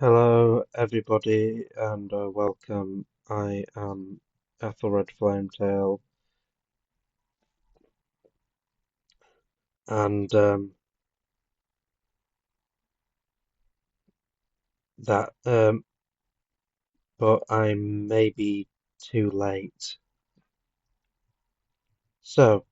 Hello, everybody, and welcome. I am Ethelred Flametail, and that, but I'm maybe too late. So,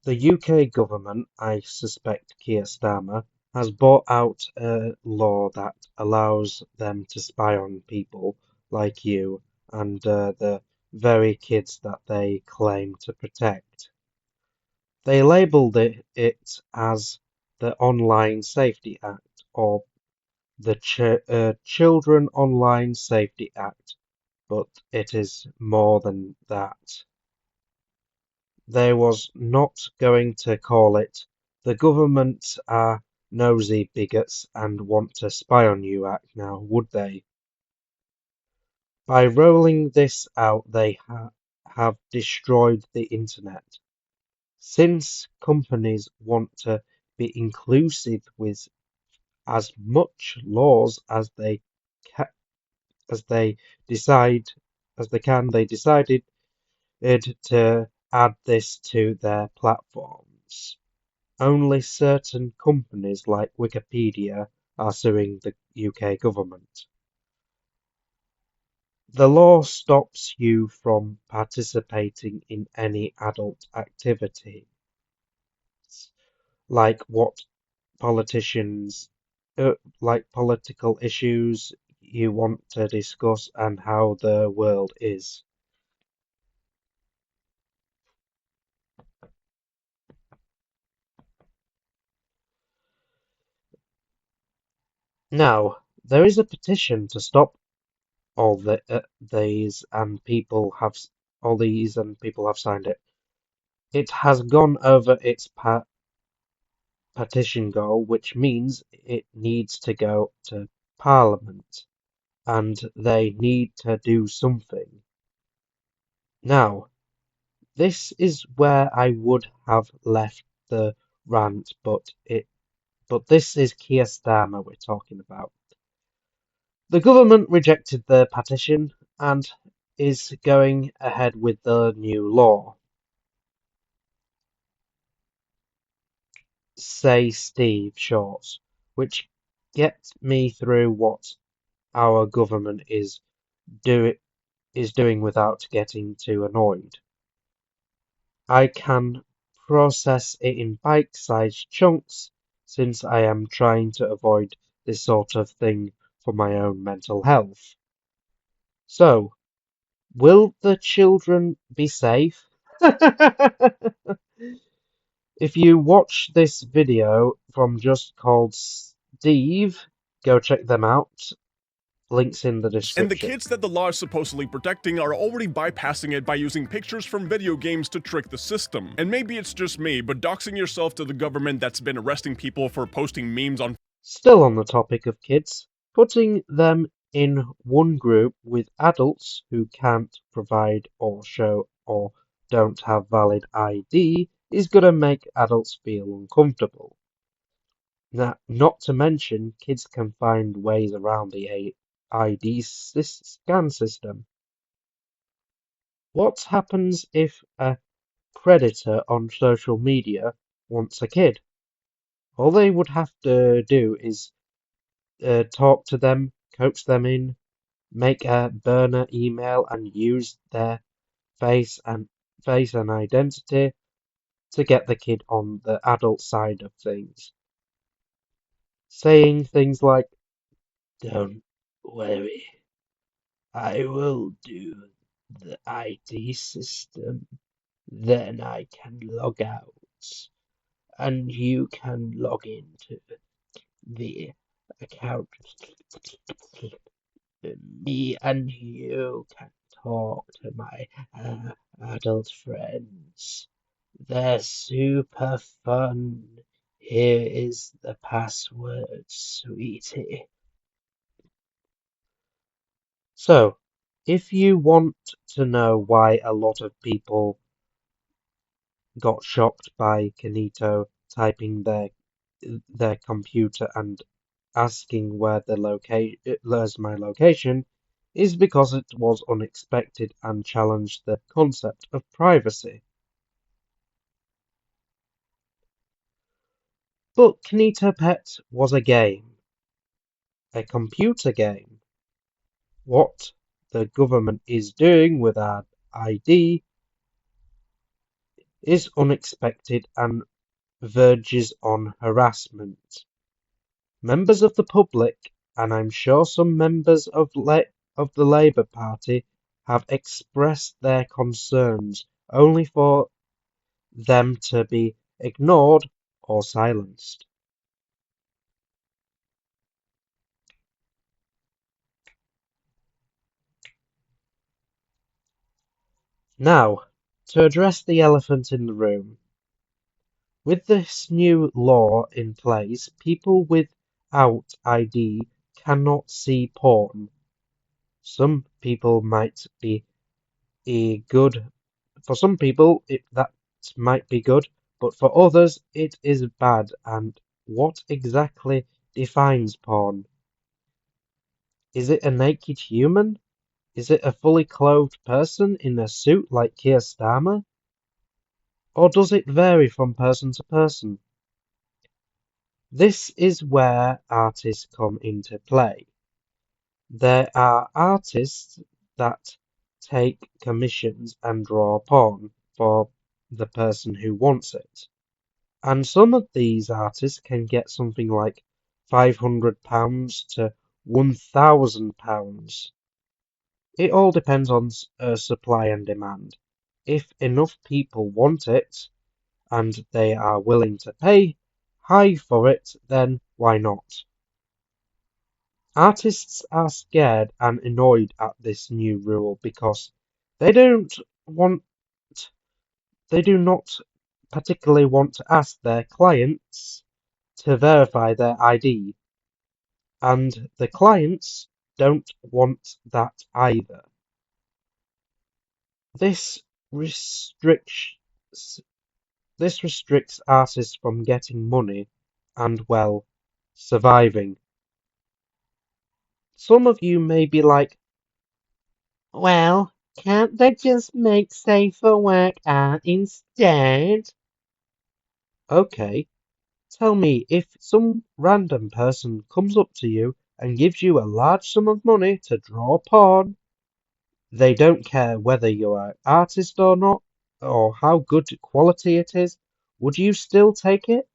the UK government, I suspect Keir Starmer, has brought out a law that allows them to spy on people like you and the very kids that they claim to protect. They labelled it as the Online Safety Act or the Children Online Safety Act, but it is more than that. They was not going to call it the government are nosy bigots and want to spy on you act now, would they? By rolling this out, they have destroyed the internet. Since companies want to be inclusive with as much laws ca- as they decide as they can, they decided to add this to their platforms. Only certain companies like Wikipedia are suing the UK government. The law stops you from participating in any adult activity, like what politicians, like political issues you want to discuss and how the world is. Now, there is a petition to stop all these, and all these, and people have signed it. It has gone over its petition goal, which means it needs to go to Parliament, and they need to do something. Now, this is where I would have left the rant, but this is Keir Starmer we're talking about. The government rejected the petition and is going ahead with the new law. Say Steve shorts, which get me through what our government do is doing without getting too annoyed. I can process it in bite-sized chunks since I am trying to avoid this sort of thing for my own mental health. So, will the children be safe? If you watch this video from Just Called Steve, go check them out. Links in the And the description. kids that the law is supposedly protecting are already bypassing it by using pictures from video games to trick the system. And maybe it's just me, but doxing yourself to the government that's been arresting people for posting memes on Still on the topic of kids, putting them in one group with adults who can't provide or show or don't have valid ID is gonna make adults feel uncomfortable. Not to mention, kids can find ways around the ID scan system. What happens if a predator on social media wants a kid? All they would have to do is talk to them, coax them in, make a burner email, and use their face and identity to get the kid on the adult side of things, saying things like, "Don't worry, I will do the ID system, then I can log out, and you can log into the account. Me and you can talk to my adult friends. They're super fun. Here is the password, sweetie." So, if you want to know why a lot of people got shocked by Kenito typing their computer and asking where's my location is because it was unexpected and challenged the concept of privacy. But Knita Pet was a game, a computer game. What the government is doing with our ID is unexpected and verges on harassment. Members of the public, and I'm sure some members of the Labour Party, have expressed their concerns only for them to be ignored or silenced. Now, to address the elephant in the room. With this new law in place, people without ID cannot see porn. Some people might be good. For some people, that might be good, but for others, it is bad. And what exactly defines porn? Is it a naked human? Is it a fully clothed person in a suit like Keir Starmer? Or does it vary from person to person? This is where artists come into play. There are artists that take commissions and draw porn for the person who wants it. And some of these artists can get something like £500 to £1,000. It all depends on supply and demand. If enough people want it and they are willing to pay high for it, then why not? Artists are scared and annoyed at this new rule because they don't want they do not particularly want to ask their clients to verify their ID, and the clients don't want that either. This restricts this restricts artists from getting money and, well, surviving. Some of you may be like, well, can't they just make safer work art instead? Okay, tell me, if some random person comes up to you and gives you a large sum of money to draw porn, they don't care whether you're an artist or not, or how good quality it is, would you still take it?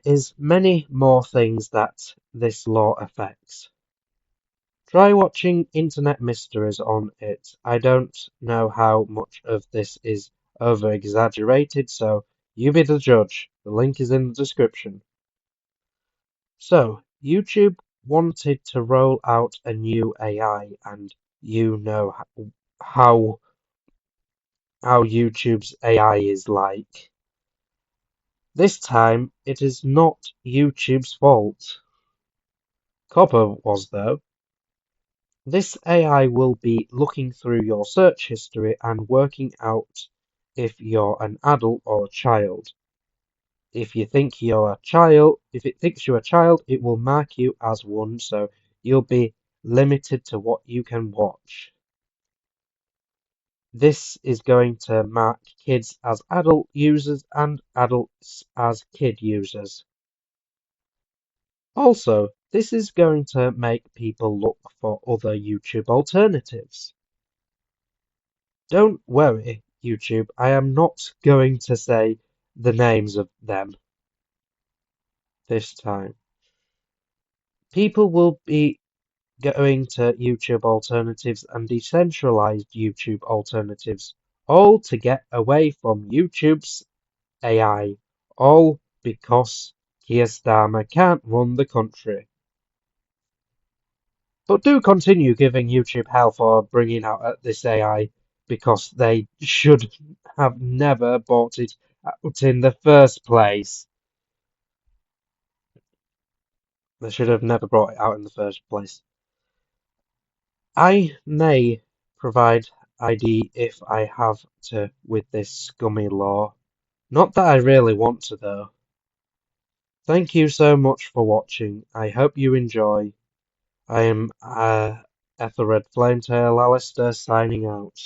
Is many more things that this law affects. Try watching Internet Mysteries on it. I don't know how much of this is over-exaggerated, so you be the judge. The link is in the description. So, YouTube wanted to roll out a new AI, and you know how YouTube's AI is like. This time, it is not YouTube's fault. Copper was, though. This AI will be looking through your search history and working out if you're an adult or a child. If it thinks you're a child, it will mark you as one, so you'll be limited to what you can watch. This is going to mark kids as adult users and adults as kid users. Also, this is going to make people look for other YouTube alternatives. Don't worry, YouTube, I am not going to say the names of them this time. People will be going to YouTube alternatives and decentralized YouTube alternatives, all to get away from YouTube's AI, all because Keir Starmer can't run the country. But do continue giving YouTube hell for bringing out this AI, because they should have never bought it out in the first place. They should have never brought it out in the first place. I may provide ID if I have to with this scummy law. Not that I really want to though. Thank you so much for watching. I hope you enjoy. I am Ethelred Flametail Alistair signing out.